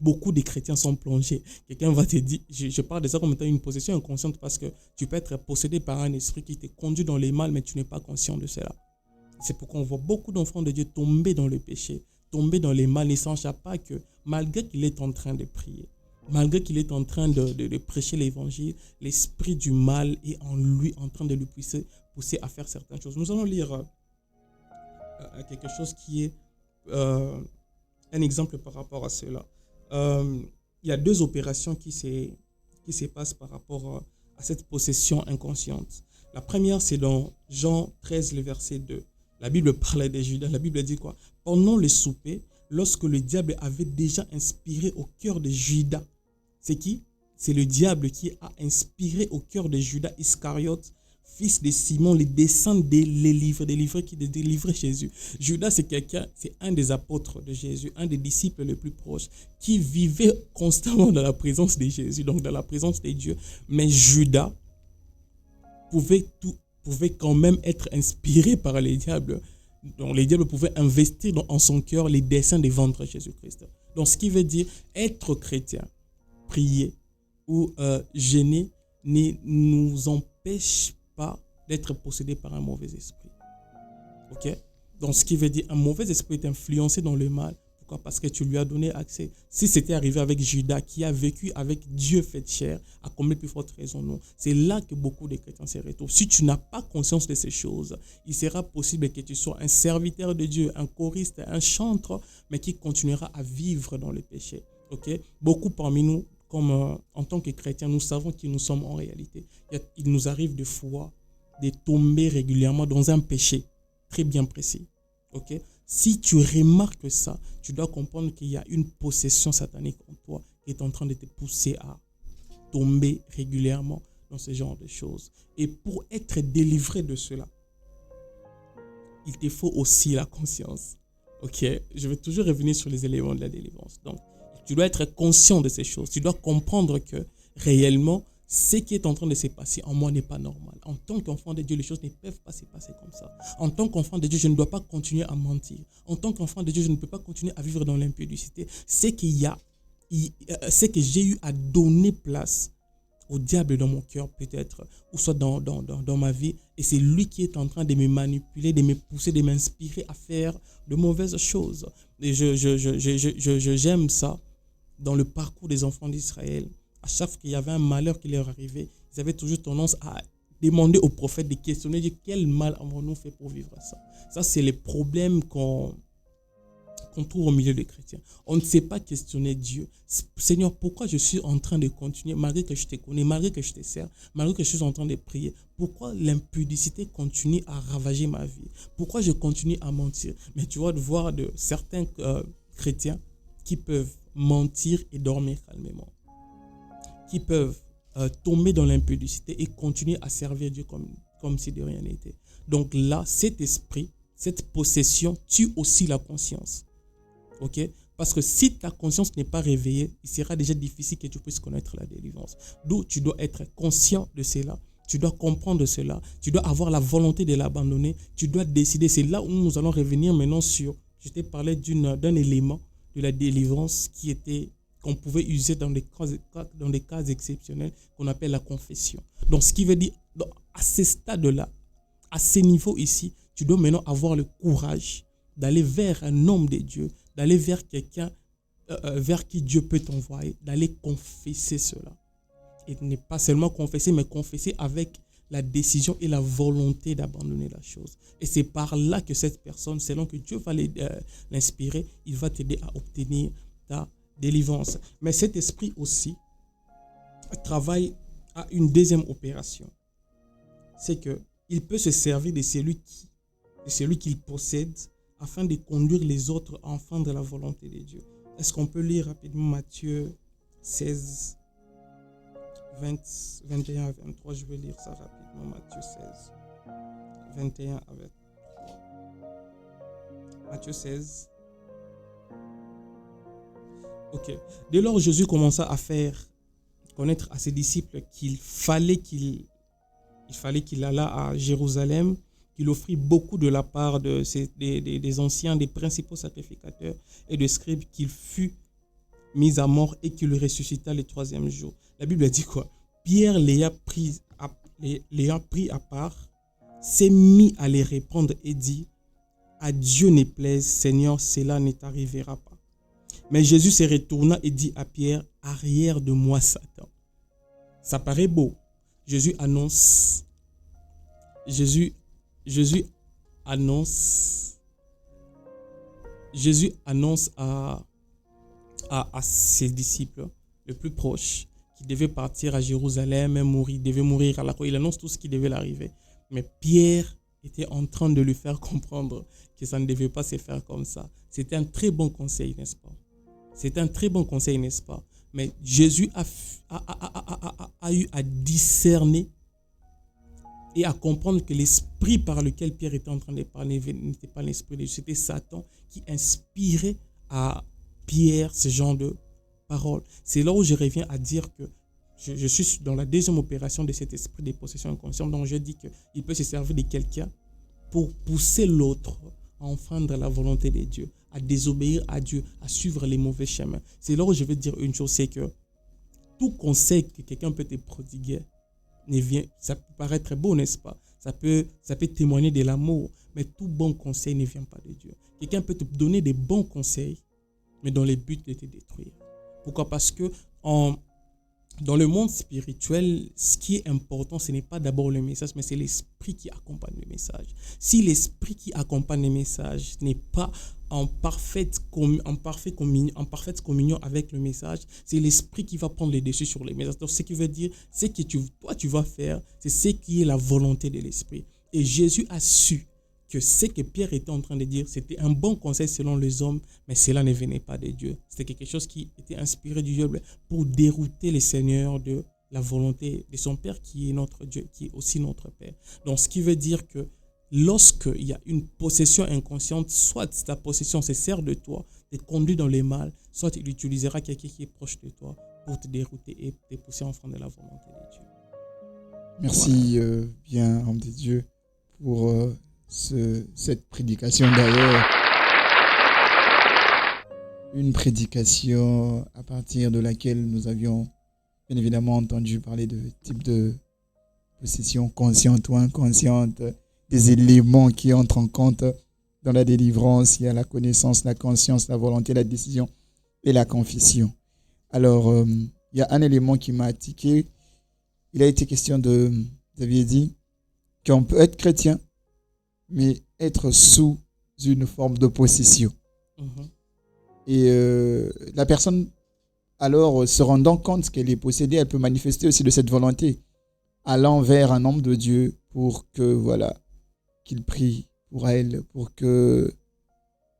beaucoup de chrétiens sont plongés. Quelqu'un va te dire, je parle de ça comme étant une possession inconsciente parce que tu peux être possédé par un esprit qui te conduit dans les mal, mais tu n'es pas conscient de cela. C'est pourquoi on voit beaucoup d'enfants de Dieu tomber dans le péché, tomber dans les mal, ne sachant pas que malgré qu'il est en train de prier, malgré qu'il est en train de prêcher l'évangile, l'esprit du mal est en lui en train de lui pousser à faire certaines choses. Nous allons lire quelque chose qui est un exemple par rapport à cela. Il y a deux opérations qui se passent par rapport à cette possession inconsciente. La première, c'est dans Jean 13, le verset 2. La Bible parle de Judas. La Bible dit quoi? Pendant le souper, lorsque le diable avait déjà inspiré au cœur de Judas. C'est qui? C'est le diable qui a inspiré au cœur de Judas Iscariote fils de Simon, les descendants des livres qui délivraient Jésus. Judas, c'est un des apôtres de Jésus, un des disciples les plus proches, qui vivait constamment dans la présence de Jésus, donc dans la présence de Dieu. Mais Judas pouvait quand même être inspiré par les diables. Donc les diables pouvaient investir en son cœur les desseins de vendre Jésus-Christ. Donc ce qui veut dire être chrétien, prier ou gêner ne nous empêche pas d'être possédé par un mauvais esprit. Ok? Donc ce qui veut dire un mauvais esprit est influencé dans le mal. Pourquoi? Parce que tu lui as donné accès. Si c'était arrivé avec Judas qui a vécu avec Dieu fait chair, à combien plus forte raison non? C'est là que beaucoup de chrétiens se retrouvent. Si tu n'as pas conscience de ces choses, il sera possible que tu sois un serviteur de Dieu, un choriste, un chanteur, mais qui continuera à vivre dans le péché. Okay? Beaucoup parmi nous, comme en tant que chrétiens, nous savons qui nous sommes en réalité. Il nous arrive de fois de tomber régulièrement dans un péché très bien précis. Okay? Si tu remarques ça, tu dois comprendre qu'il y a une possession satanique en toi qui est en train de te pousser à tomber régulièrement dans ce genre de choses. Et pour être délivré de cela, il te faut aussi la conscience. Ok? Je vais toujours revenir sur les éléments de la délivrance. Donc, tu dois être conscient de ces choses. Tu dois comprendre que réellement, ce qui est en train de se passer en moi n'est pas normal. En tant qu'enfant de Dieu, les choses ne peuvent pas se passer comme ça. En tant qu'enfant de Dieu, je ne dois pas continuer à mentir. En tant qu'enfant de Dieu, je ne peux pas continuer à vivre dans l'impudicité. C'est que j'ai eu à donner place au diable dans mon cœur peut-être, ou soit dans ma vie. Et c'est lui qui est en train de me manipuler, de me pousser, de m'inspirer à faire de mauvaises choses. Et j'aime ça dans le parcours des enfants d'Israël. À chaque fois qu'il y avait un malheur qui leur arrivait, ils avaient toujours tendance à demander au prophète de questionner, de quel mal avons-nous fait pour vivre ça. Ça, c'est les problèmes qu'on trouve au milieu des chrétiens. On ne sait pas questionner Dieu. Seigneur, pourquoi je suis en train de continuer, malgré que je te connais, malgré que je te sers, malgré que je suis en train de prier, pourquoi l'impudicité continue à ravager ma vie? Pourquoi je continue à mentir? Mais tu vois, de voir de certains chrétiens qui peuvent mentir et dormir calmement, qui peuvent tomber dans l'impudicité et continuer à servir Dieu comme si de rien n'était. Donc là, cet esprit, cette possession tue aussi la conscience. Ok? Parce que si ta conscience n'est pas réveillée, il sera déjà difficile que tu puisses connaître la délivrance. Donc tu dois être conscient de cela. Tu dois comprendre cela. Tu dois avoir la volonté de l'abandonner. Tu dois décider. C'est là où nous allons revenir maintenant sur... Je t'ai parlé d'un élément de la délivrance qu'on pouvait user dans des cas exceptionnels qu'on appelle la confession. Donc ce qui veut dire, à ce stade-là, à ce niveau ici, tu dois maintenant avoir le courage d'aller vers un homme de Dieu, d'aller vers quelqu'un vers qui Dieu peut t'envoyer, d'aller confesser cela. Et ne pas seulement confesser, mais confesser avec la décision et la volonté d'abandonner la chose. Et c'est par là que cette personne, selon que Dieu va l'inspirer, il va t'aider à obtenir ta délivrance. Mais cet esprit aussi travaille à une deuxième opération. C'est qu'il peut se servir de celui qu'il possède afin de conduire les autres enfants de la volonté de Dieu. Est-ce qu'on peut lire rapidement Matthieu 16, 21 à 23? Je vais lire ça rapidement. Matthieu 16, 21 à 23. Matthieu 16. Ok. Dès lors, Jésus commença à faire connaître à ses disciples qu'il fallait qu'il allât à Jérusalem, qu'il offrit beaucoup de la part des anciens, des principaux sacrificateurs et des scribes, qu'il fut mis à mort et qu'il ressuscita le troisième jour. La Bible dit quoi? Pierre l'ayant pris à part, s'est mis à les répondre et dit: à Dieu ne plaise, Seigneur, cela ne t'arrivera pas. Mais Jésus se retourna et dit à Pierre: arrière de moi, Satan. Ça paraît beau. Jésus annonce à ses disciples les plus proches qu'il devait partir à Jérusalem et devait mourir à la croix. Il annonce tout ce qui devait l'arriver. Mais Pierre était en train de lui faire comprendre que ça ne devait pas se faire comme ça. C'était un très bon conseil, n'est-ce pas? C'était un très bon conseil, n'est-ce pas? Mais Jésus a eu à discerner et à comprendre que l'esprit par lequel Pierre était en train de parler n'était pas l'esprit de Dieu, c'était Satan qui inspirait à Pierre ce genre de paroles. C'est là où je reviens à dire que je suis dans la deuxième opération de cet esprit des possessions inconscientes, dont je dis qu'il peut se servir de quelqu'un pour pousser l'autre à enfreindre la volonté de Dieu, à désobéir à Dieu, à suivre les mauvais chemins. C'est là où je veux dire une chose, c'est que tout conseil que quelqu'un peut te prodiguer, ça peut paraître beau, n'est-ce pas? Ça peut témoigner de l'amour, mais tout bon conseil ne vient pas de Dieu. Quelqu'un peut te donner des bons conseils, mais dans le but de te détruire. Pourquoi? Parce que dans le monde spirituel, ce qui est important, ce n'est pas d'abord le message, mais c'est l'esprit qui accompagne le message. Si l'esprit qui accompagne le message n'est pas en parfaite communion avec le message, c'est l'esprit qui va prendre les dessus sur le message. Donc, ce qui veut dire, ce que toi tu vas faire, c'est ce qui est la volonté de l'esprit. Et Jésus a su que ce que Pierre était en train de dire, c'était un bon conseil selon les hommes, mais cela ne venait pas de Dieu. C'était quelque chose qui était inspiré du diable pour dérouter les seigneurs de la volonté de son Père qui est notre Dieu, qui est aussi notre Père. Donc, ce qui veut dire que lorsqu'il y a une possession inconsciente, soit ta possession se sert de toi, te conduit dans le mal, soit il utilisera quelqu'un qui est proche de toi pour te dérouter et te pousser en front de la volonté de Dieu. Merci bien, homme de Dieu, pour cette prédication d'ailleurs. Une prédication à partir de laquelle nous avions bien évidemment entendu parler de type de possession consciente ou inconsciente, des éléments qui entrent en compte dans la délivrance. Il y a la connaissance, la conscience, la volonté, la décision et la confession. Alors, il y a un élément qui m'a attiqué. Il a été question vous aviez dit, qu'on peut être chrétien, mais être sous une forme de possession. Et la personne, alors, se rendant compte qu'elle est possédée, elle peut manifester aussi de cette volonté, allant vers un homme de Dieu pour que, voilà, qu'il prie pour elle, pour que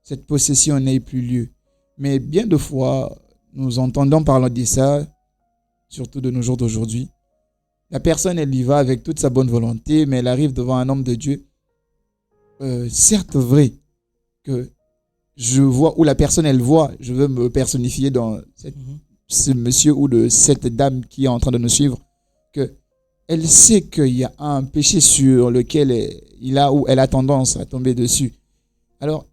cette possession n'ait plus lieu. Mais bien de fois, nous entendons parler de ça, surtout de nos jours d'aujourd'hui. La personne, elle y va avec toute sa bonne volonté, mais elle arrive devant un homme de Dieu. Certes vrai que je vois, ou la personne, elle voit, je veux me personnifier dans ce monsieur ou de cette dame qui est en train de nous suivre, que elle sait qu'il y a un péché sur lequel elle a tendance à tomber dessus. Alors,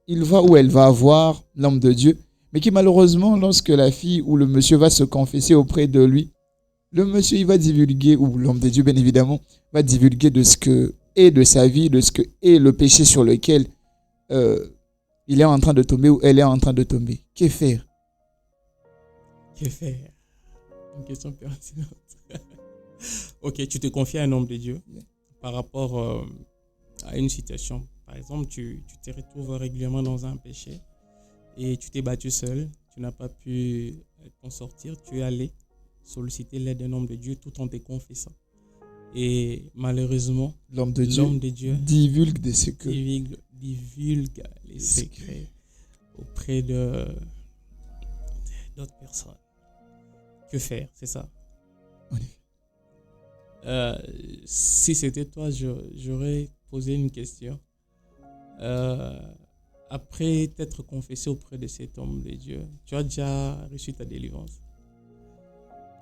il va où elle va voir l'homme de Dieu, mais qui malheureusement, lorsque la fille ou le monsieur va se confesser auprès de lui, le monsieur, il va divulguer, ou l'homme de Dieu, bien évidemment, va divulguer de ce que est de sa vie, de ce que est le péché sur lequel il est en train de tomber ou elle est en train de tomber. Que faire? Que faire? Une question pertinente. Ok, tu te confies à un homme de Dieu par rapport à une situation. Par exemple, tu te retrouves régulièrement dans un péché et tu t'es battu seul, tu n'as pas pu t'en sortir, tu es allé solliciter l'aide d'un homme de Dieu tout en te confessant. Et malheureusement, l'homme de Dieu divulgue des secrets. Divulgue les secrets auprès d'autres personnes. Que faire? C'est ça. Si c'était toi, j'aurais posé une question. Après t'être confessé auprès de cet homme de Dieu, tu as déjà reçu ta délivrance?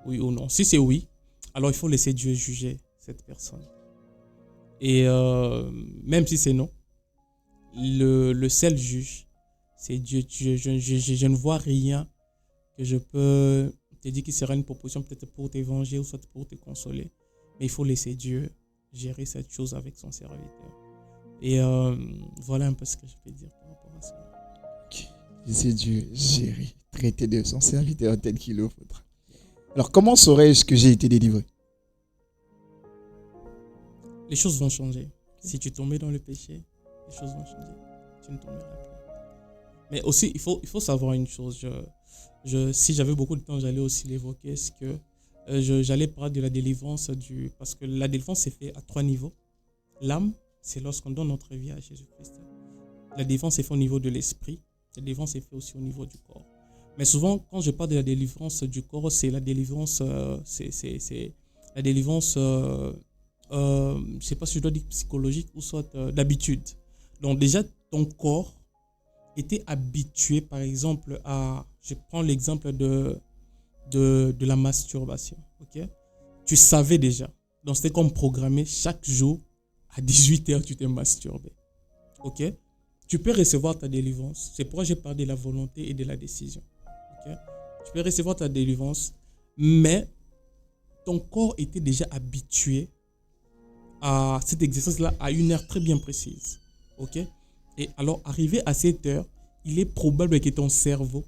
Oui ou non? Si c'est oui, alors il faut laisser Dieu juger cette personne. Et même si c'est non, le seul juge, c'est Dieu. Je ne vois rien que je peux te dire qui sera une proposition peut-être pour t'évanger ou soit pour te consoler. Mais il faut laisser Dieu gérer cette chose avec son serviteur. Et voilà un peu ce que je peux dire par rapport à ça. Okay. Laisser Dieu gérer, traiter de son serviteur tel qu'il le faudra. Alors, comment saurais-je que j'ai été délivré? Les choses vont changer. Si tu tombais dans le péché, les choses vont changer. Tu ne tomberas plus. Mais aussi, il faut savoir une chose. Si j'avais beaucoup de temps, j'allais aussi l'évoquer. C'est que j'allais parler de la délivrance parce que la délivrance s'est faite à 3 niveaux. L'âme, c'est lorsqu'on donne notre vie à Jésus-Christ. La délivrance est faite au niveau de l'esprit. La délivrance est faite aussi au niveau du corps. Mais souvent, quand je parle de la délivrance du corps, c'est la délivrance, c'est la délivrance je ne sais pas si je dois dire psychologique ou soit d'habitude. Donc déjà, ton corps était habitué, par exemple, je prends l'exemple de la masturbation. Ok? Tu savais déjà. Donc c'était comme programmé, chaque jour, à 18h, tu t'es masturbé. Ok? Tu peux recevoir ta délivrance. C'est pourquoi j'ai parlé de la volonté et de la décision. Ok? Tu peux recevoir ta délivrance, mais ton corps était déjà habitué à cet exercice-là à une heure très bien précise. Ok? Et alors, arrivé à cette heure, il est probable que ton cerveau,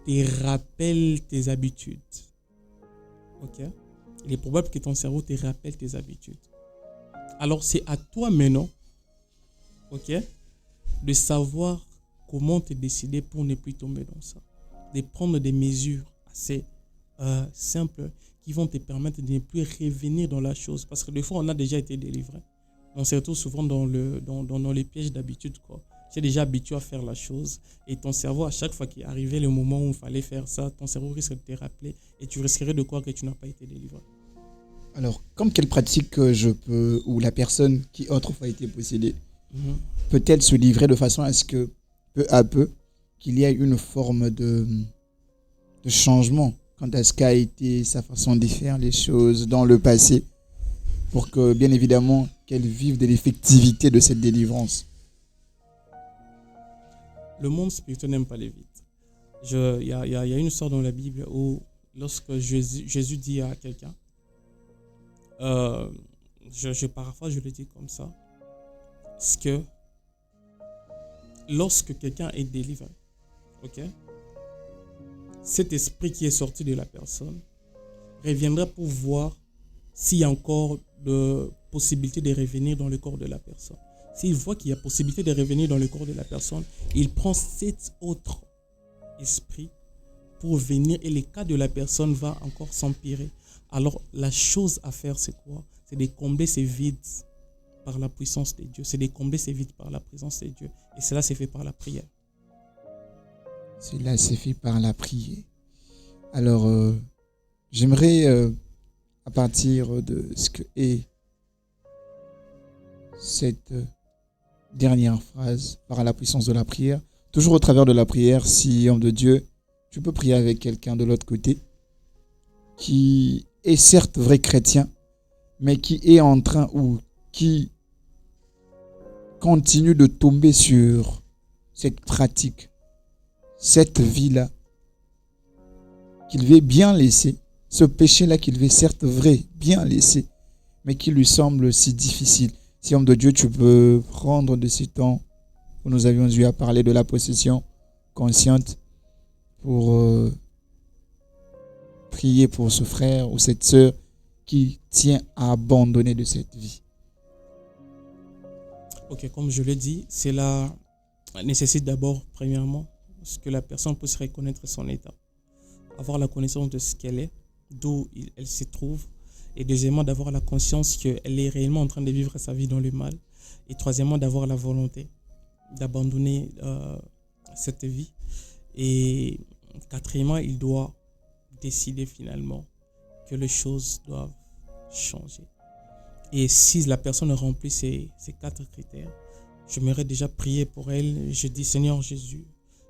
te rappelle tes habitudes. Ok? Il est probable que ton cerveau te rappelle tes habitudes. Alors, c'est à toi maintenant, ok, de savoir comment te décider pour ne plus tomber dans ça. De prendre des mesures assez simples qui vont te permettre de ne plus revenir dans la chose. Parce que des fois, on a déjà été délivré. On se retrouve souvent dans les pièges d'habitude, quoi. Tu es déjà habitué à faire la chose et ton cerveau, à chaque fois qu'il arrivait le moment où il fallait faire ça, ton cerveau risque de te rappeler et tu risquerais de croire que tu n'as pas été délivré. Alors, comme quelle pratique je peux, ou la personne qui autrefois a été possédée, Mhm. peut-elle se livrer de façon à ce que, peu à peu, qu'il y ait une forme de changement quant à ce qu'a été sa façon de faire les choses dans le passé, pour que, bien évidemment, qu'elle vive de l'effectivité de cette délivrance. Le monde spirituel n'aime pas les vides. Il y a une histoire dans la Bible où, lorsque Jésus dit à quelqu'un, euh, je paraphrase, je le dis comme ça, c'est que lorsque quelqu'un est délivré, ok, cet esprit qui est sorti de la personne reviendra pour voir s'il y a encore de possibilité de revenir dans le corps de la personne. S'il voit qu'il y a possibilité de revenir dans le corps de la personne, il prend cet autre esprit pour venir et le cas de la personne va encore s'empirer. Alors la chose à faire, c'est quoi? C'est de combler ces vides par la puissance de Dieu. C'est de combler ces vides par la présence de Dieu. Et cela c'est fait par la prière. Cela s'est fait par la prière. Alors, j'aimerais, à partir de ce que est cette dernière phrase, par la puissance de la prière, toujours au travers de la prière, si, homme de Dieu, tu peux prier avec quelqu'un de l'autre côté, qui est certes vrai chrétien, mais qui est en train ou qui continue de tomber sur cette pratique, cette vie-là, qu'il veut bien laisser, ce péché-là qu'il veut certes vrai bien laisser, mais qui lui semble si difficile. Si, homme de Dieu, tu peux prendre de ce temps où nous avions eu à parler de la possession consciente pour prier pour ce frère ou cette sœur qui tient à abandonner de cette vie. Ok, comme je l'ai dit, cela nécessite d'abord, premièrement, que la personne puisse reconnaître son état, avoir la connaissance de ce qu'elle est, d'où elle se trouve, et deuxièmement, d'avoir la conscience qu'elle est réellement en train de vivre sa vie dans le mal, et troisièmement, d'avoir la volonté d'abandonner cette vie, et quatrièmement, il doit décider finalement que les choses doivent changer. Et si la personne remplit ces quatre critères, je m'aurais déjà prié pour elle. Je dis, Seigneur Jésus,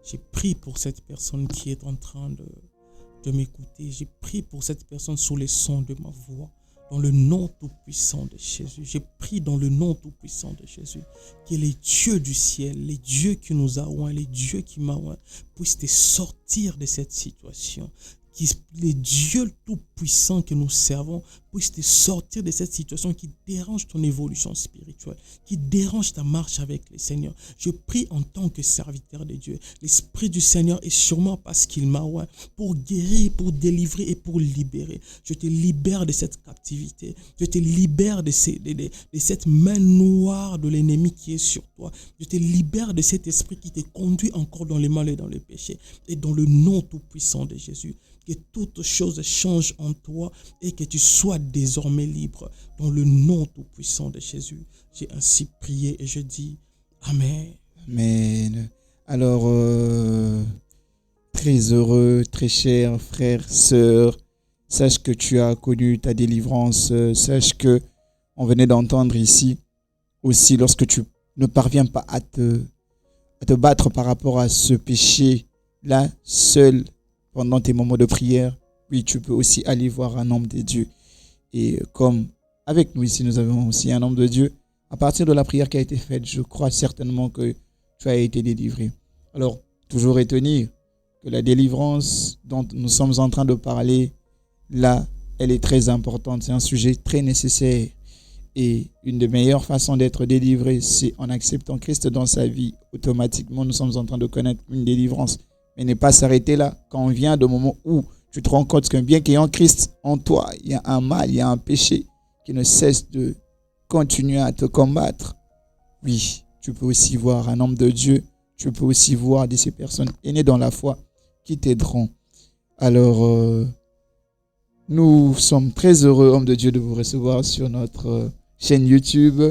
j'ai prié pour cette personne qui est en train de m'écouter. J'ai prié pour cette personne sous les sons de ma voix. Dans le nom tout-puissant de Jésus. J'ai prié dans le nom tout-puissant de Jésus. Que les dieux du ciel, les dieux qui nous a oints, les dieux qui m'ont oint, puissent te sortir de cette situation. Que les dieux tout-puissants que nous servons puissent te sortir de cette situation qui dérange ton évolution spirituelle, qui dérange ta marche avec le Seigneur. Je prie en tant que serviteur de Dieu. L'Esprit du Seigneur est sûrement parce qu'il m'a oint pour guérir, pour délivrer et pour libérer. Je te libère de cette captivité. Je te libère de cette main noire de l'ennemi qui est sur toi. Je te libère de cet esprit qui te conduit encore dans le mal et dans le péché. Et dans le nom tout-puissant de Jésus, que toutes choses changent en toi et que tu sois désormais libre. Dans le nom tout-puissant de Jésus, j'ai ainsi prié et je dis Amen. Amen. Alors, très heureux, très chers frères, sœurs, sache que tu as connu ta délivrance, sache que on venait d'entendre ici aussi lorsque tu ne parviens pas à te battre par rapport à ce péché-là seul pendant tes moments de prière, oui, tu peux aussi aller voir un homme de Dieu. Et comme avec nous ici, nous avons aussi un homme de Dieu, à partir de la prière qui a été faite, je crois certainement que tu as été délivré. Alors, toujours retenir que la délivrance dont nous sommes en train de parler, là, elle est très importante. C'est un sujet très nécessaire. Et une des meilleures façons d'être délivré, c'est en acceptant Christ dans sa vie. Automatiquement, nous sommes en train de connaître une délivrance. Mais ne pas s'arrêter là. Quand on vient de moment où tu te rends compte qu'un bien qui est en Christ, en toi, il y a un mal, il y a un péché qui ne cesse de continuer à te combattre. Oui, tu peux aussi voir un homme de Dieu. Tu peux aussi voir de ces personnes aînées dans la foi qui t'aideront. Alors, nous sommes très heureux, homme de Dieu, de vous recevoir sur notre chaîne YouTube.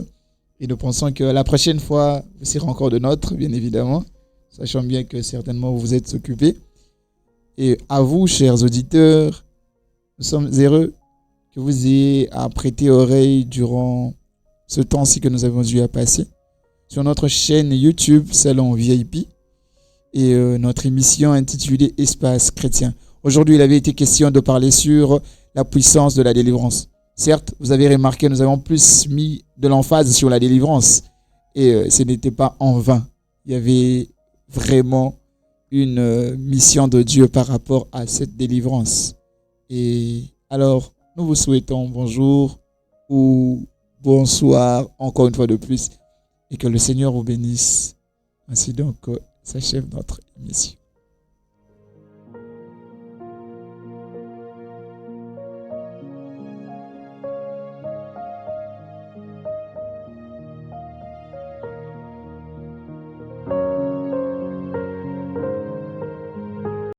Et nous pensons que la prochaine fois, vous serez encore de nôtres, bien évidemment. Sachant bien que certainement vous vous êtes occupés. Et à vous, chers auditeurs, nous sommes heureux que vous ayez à prêter oreille durant ce temps-ci que nous avons eu à passer sur notre chaîne YouTube Salon VIP et notre émission intitulée Espace chrétien. Aujourd'hui, il avait été question de parler sur la puissance de la délivrance. Certes, vous avez remarqué, nous avons plus mis de l'emphase sur la délivrance et ce n'était pas en vain. Il y avait vraiment une mission de Dieu par rapport à cette délivrance. Et alors, nous vous souhaitons bonjour ou bonsoir encore une fois de plus et que le Seigneur vous bénisse. Ainsi donc s'achève notre émission.